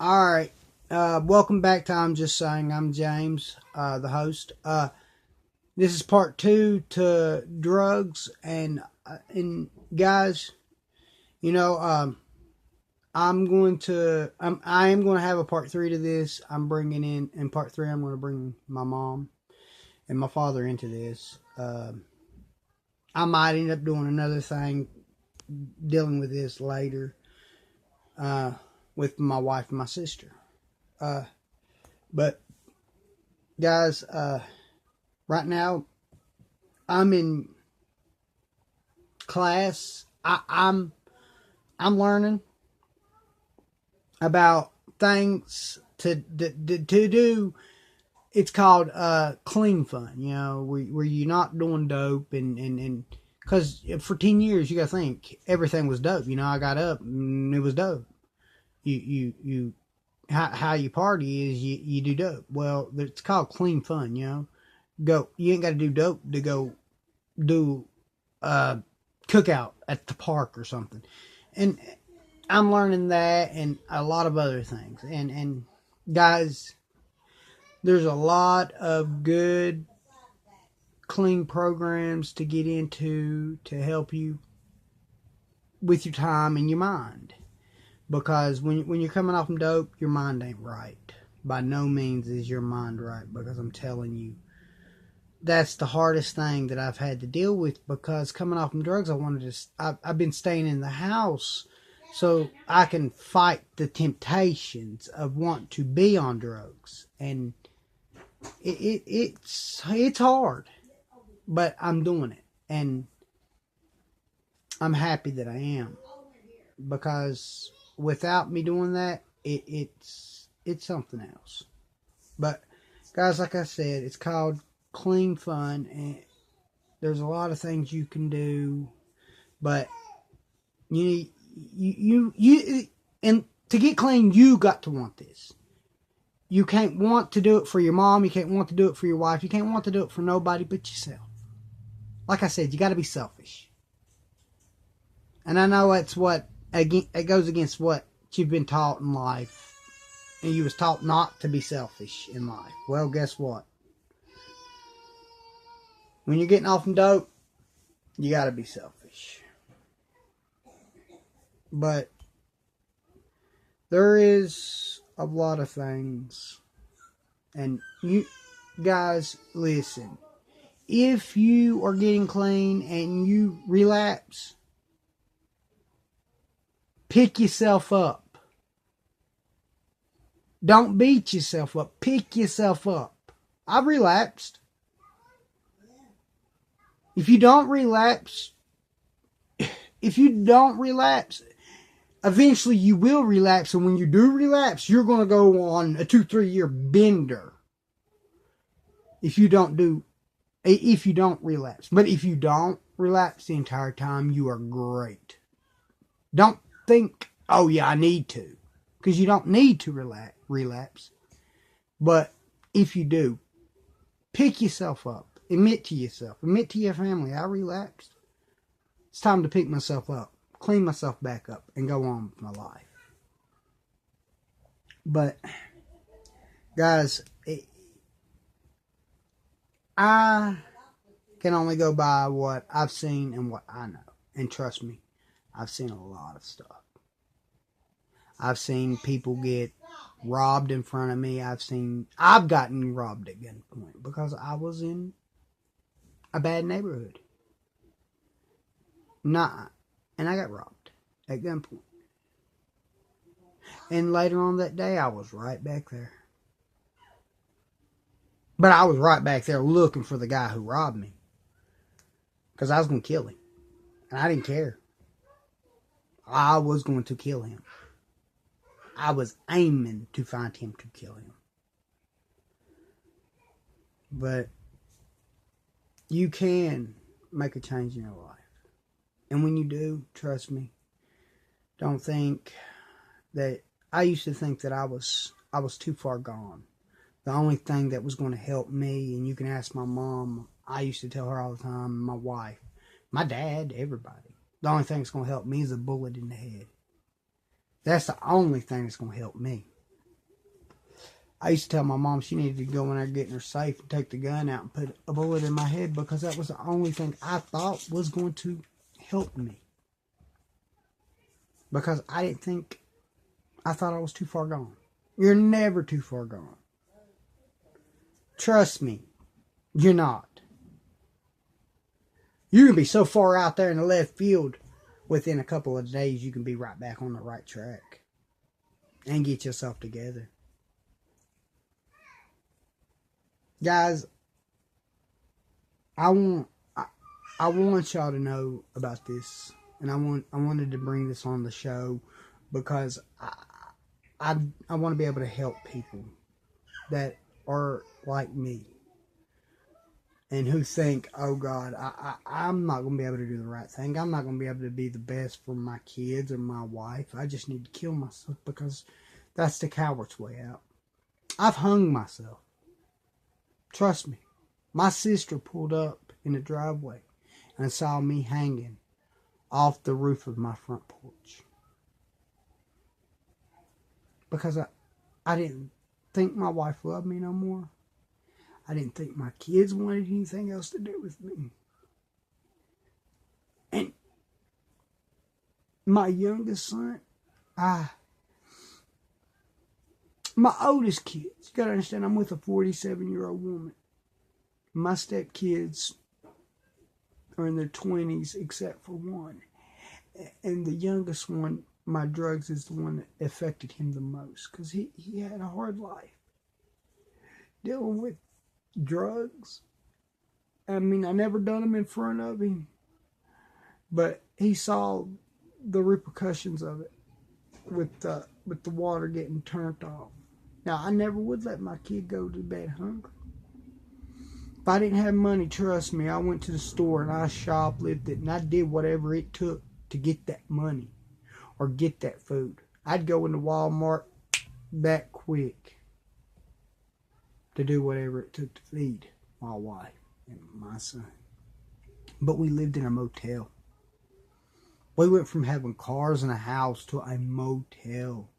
All right. Welcome back to I'm Just Saying. I'm James, the host. This is part two to drugs. And guys, you know, I am going to have a part three to this. I'm bringing in part three, I'm going to bring my mom and my father into this. I might end up doing another thing dealing with this later, with my wife and my sister. But guys, right now I'm in class. I'm learning about things to do. It's called clean fun. You know, where you're not doing dope and because for 10 years you got to think everything was dope. You know, I got up and it was dope. You how you party is you do dope. Well, it's called clean fun. You know, you ain't got to do dope to go do cookout at the park or something. And I'm learning that and a lot of other things. And guys, there's a lot of good clean programs to get into to help you with your time and your mind. Because when you're coming off from dope, your mind ain't right. By no means is your mind right. Because I'm telling you, that's the hardest thing that I've had to deal with. Because coming off from drugs, I've been staying in the house so I can fight the temptations of wanting to be on drugs. And it's hard, but I'm doing it, and I'm happy that I am, because without me doing that, it's something else. But guys, like I said, it's called clean fun, and there's a lot of things you can do, but you and to get clean, you got to want this. You can't want to do it for your mom. You can't want to do it for your wife. You can't want to do it for nobody but yourself. Like I said, you got to be selfish. And I know it goes against what you've been taught in life. And you was taught not to be selfish in life. Well, guess what? When you're getting off from dope, you got to be selfish. But there is a lot of things. And you guys, listen. If you are getting clean and you relapse, pick yourself up. Don't beat yourself up. Pick yourself up. I've relapsed. If you don't relapse, eventually you will relapse. And when you do relapse, you're going to go on a 2-3 year bender. If you don't relapse. But if you don't relapse the entire time, you are great. Don't think, oh yeah, I need to. Because you don't need to relapse. But if you do, pick yourself up. Admit to yourself. Admit to your family, I relapsed. It's time to pick myself up. Clean myself back up. And go on with my life. But, guys, I can only go by what I've seen and what I know. And trust me, I've seen a lot of stuff. I've seen people get robbed in front of me. I've gotten robbed at gunpoint because I was in a bad neighborhood. And I got robbed at gunpoint. And later on that day, I was right back there. But I was right back there looking for the guy who robbed me. Because I was going to kill him. And I didn't care. I was going to kill him. I was aiming to find him to kill him. But you can make a change in your life. And when you do, trust me, don't think that... I used to think that I was too far gone. The only thing that was going to help me, and you can ask my mom, I used to tell her all the time, my wife, my dad, everybody. The only thing that's going to help me is a bullet in the head. That's the only thing that's going to help me. I used to tell my mom she needed to go in there, get in her safe, and take the gun out and put a bullet in my head because that was the only thing I thought was going to help me. Because I thought I was too far gone. You're never too far gone. Trust me, you're not. You can be so far out there in the left field, within a couple of days, you can be right back on the right track and get yourself together. Guys, I want y'all to know about this, and I wanted to bring this on the show because I want to be able to help people that are like me and who think, oh God, I'm not going to be able to do the right thing. I'm not going to be able to be the best for my kids or my wife. I just need to kill myself because that's the coward's way out. I've hung myself. Trust me. My sister pulled up in the driveway and saw me hanging off the roof of my front porch. Because I didn't think my wife loved me no more. I didn't think my kids wanted anything else to do with me. And my youngest son, my oldest kids, you gotta understand, I'm with a 47-year-old woman. My stepkids are in their 20s except for one. And the youngest one, my drugs is the one that affected him the most because he had a hard life dealing with drugs. I mean, I never done them in front of him, but he saw the repercussions of it with the water getting turned off. Now, I never would let my kid go to bed hungry. If I didn't have money, trust me, I went to the store and I shoplifted it and I did whatever it took to get that money or get that food. I'd go into Walmart that quick to do whatever it took to feed my wife and my son. But we lived in a motel. We went from having cars and a house to a motel.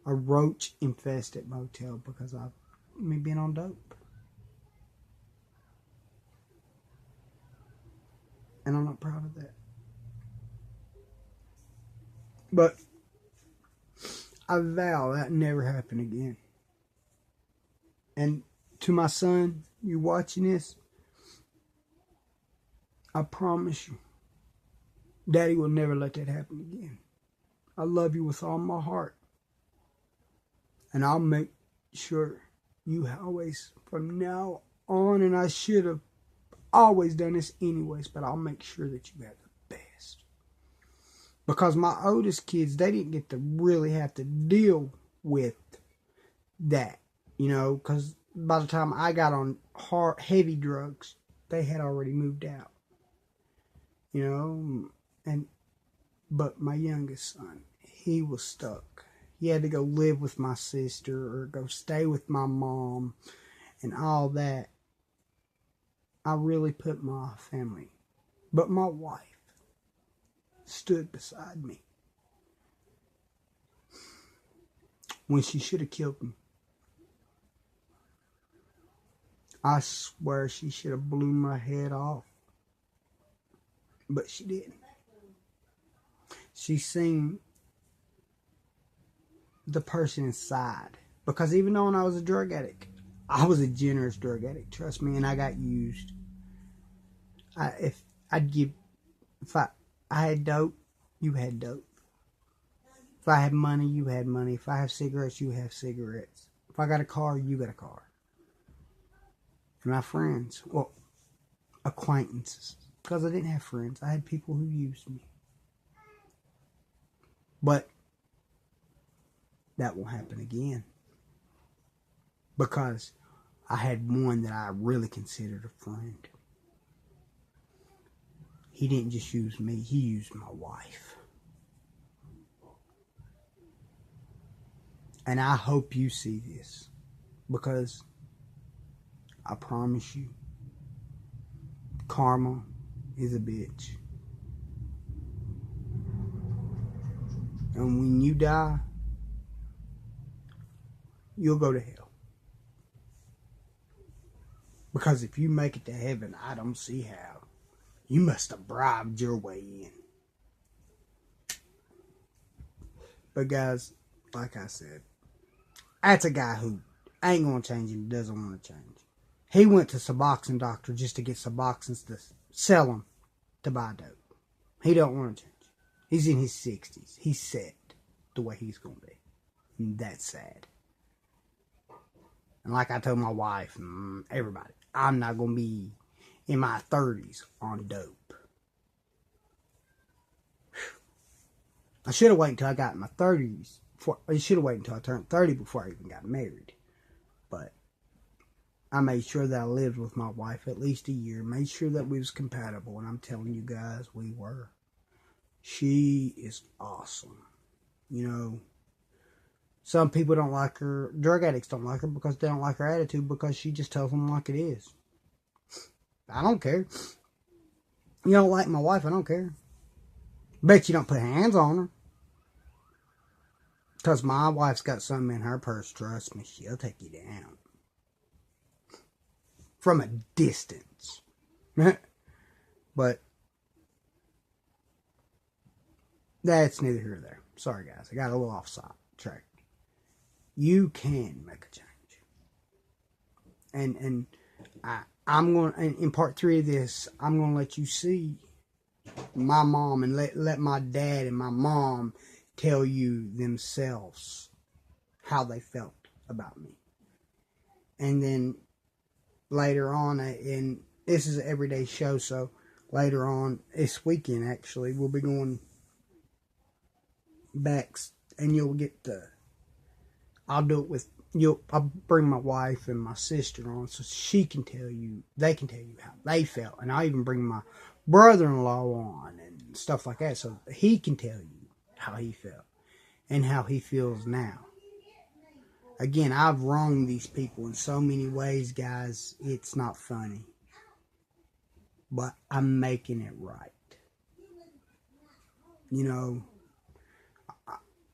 A roach-infested motel because of me being on dope. And I'm not proud of that. But I vow that never happened again. And to my son, you watching this, I promise you, Daddy will never let that happen again. I love you with all my heart. And I'll make sure you always, from now on, and I should have always done this anyways, but I'll make sure that you have the best. Because my oldest kids, they didn't get to really have to deal with that, you know, because by the time I got on heavy drugs, they had already moved out, you know, but my youngest son, he was stuck. He had to go live with my sister or go stay with my mom and all that. I really put my family, but my wife stood beside me when she should have killed me. I swear she should have blew my head off, but she didn't. She seen the person inside, because even though when I was a drug addict, I was a generous drug addict, trust me, and I got used. If I had dope, you had dope. If I had money, you had money. If I have cigarettes, you have cigarettes. If I got a car, you got a car. And my friends, well, acquaintances, because I didn't have friends. I had people who used me. But that won't happen again. Because I had one that I really considered a friend. He didn't just use me, he used my wife. And I hope you see this, because I promise you, karma is a bitch. And when you die, you'll go to hell. Because if you make it to heaven, I don't see how. You must have bribed your way in. But guys, like I said, that's a guy who ain't going to change and doesn't want to change. He went to Suboxone doctor just to get Suboxones to sell them to buy dope. He don't want to change. He's in his 60s. He's set the way he's going to be. And that's sad. And like I told my wife and everybody, I'm not going to be in my 30s on dope. I should have waited until I got in my 30s. I should have waited until I turned 30 before I even got married. But I made sure that I lived with my wife at least a year. Made sure that we was compatible. And I'm telling you guys, we were. She is awesome. You know, some people don't like her. Drug addicts don't like her because they don't like her attitude, because she just tells them like it is. I don't care. You don't like my wife, I don't care. Bet you don't put hands on her. Because my wife's got something in her purse, trust me, she'll take you down. From a distance. But that's neither here nor there. Sorry guys, I got a little off track. You can make a change. And I'm going to, in part 3 of this, I'm going to let you see my mom and let my dad and my mom tell you themselves how they felt about me. And then later on, and this is an everyday show, so later on this weekend actually, we'll be going back, and you'll get I'll do it with I'll bring my wife and my sister on so they can tell you how they felt. And I'll even bring my brother-in-law on and stuff like that so he can tell you how he felt and how he feels now. Again, I've wronged these people in so many ways, guys. It's not funny. But I'm making it right. You know,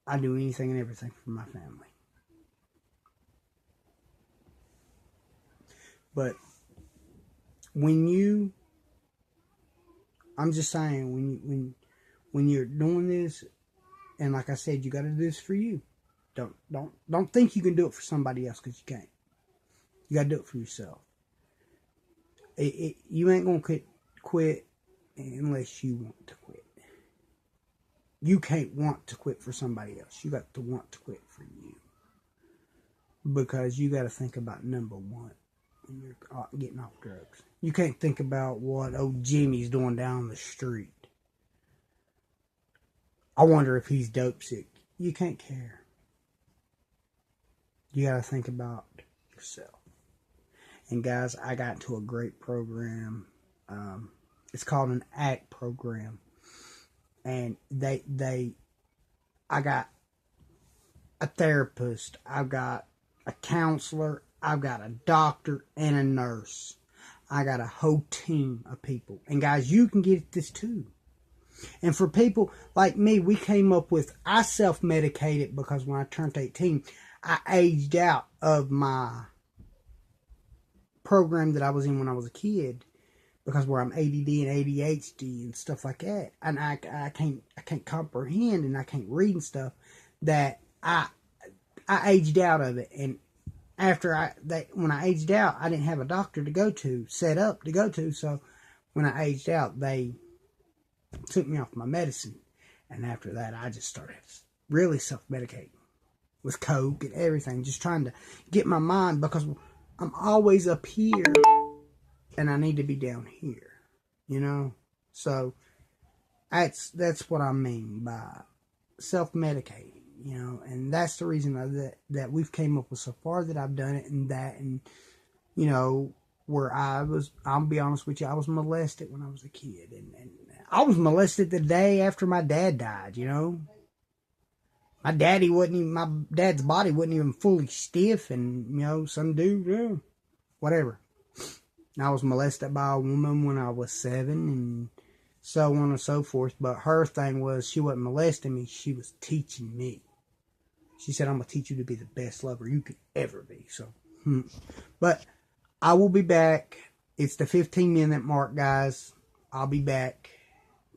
I do anything and everything for my family. But I'm just saying, when you're doing this, and like I said, you got to do this for you. Don't think you can do it for somebody else, because you can't. You got to do it for yourself. You ain't gonna quit unless you want to quit. You can't want to quit for somebody else. You got to want to quit for you, because you got to think about number one. When you're getting off drugs, you can't think about what old Jimmy's doing down the street. I wonder if he's dope sick. You can't care. You gotta think about yourself. And guys, I got into a great program. It's called an ACT program, and I got a therapist, I've got a counselor, I've got a doctor and a nurse. I got a whole team of people. And guys, you can get this too. And for people like me, we came up with, I self-medicated because when I turned 18, I aged out of my program that I was in when I was a kid, because where I'm ADD and ADHD and stuff like that. And I can't comprehend and I can't read and stuff, that I aged out of it. And when I aged out, I didn't have a doctor to go to, set up to go to. So when I aged out, they took me off my medicine. And after that, I just started really self-medicating with Coke and everything, just trying to get my mind, because I'm always up here and I need to be down here, you know? So that's what I mean by self-medicating. You know, and that's the reason that we've came up with so far, that I've done it, and you know, where I'll be honest with you, I was molested when I was a kid, and I was molested the day after my dad died, you know. My dad's body wasn't even fully stiff, and, you know, some dude, whatever. I was molested by a woman when I was 7, and so on and so forth, but her thing was, she wasn't molesting me, she was teaching me. She said, I'm going to teach you to be the best lover you could ever be. So, but I will be back. It's the 15-minute mark, guys. I'll be back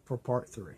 for part 3.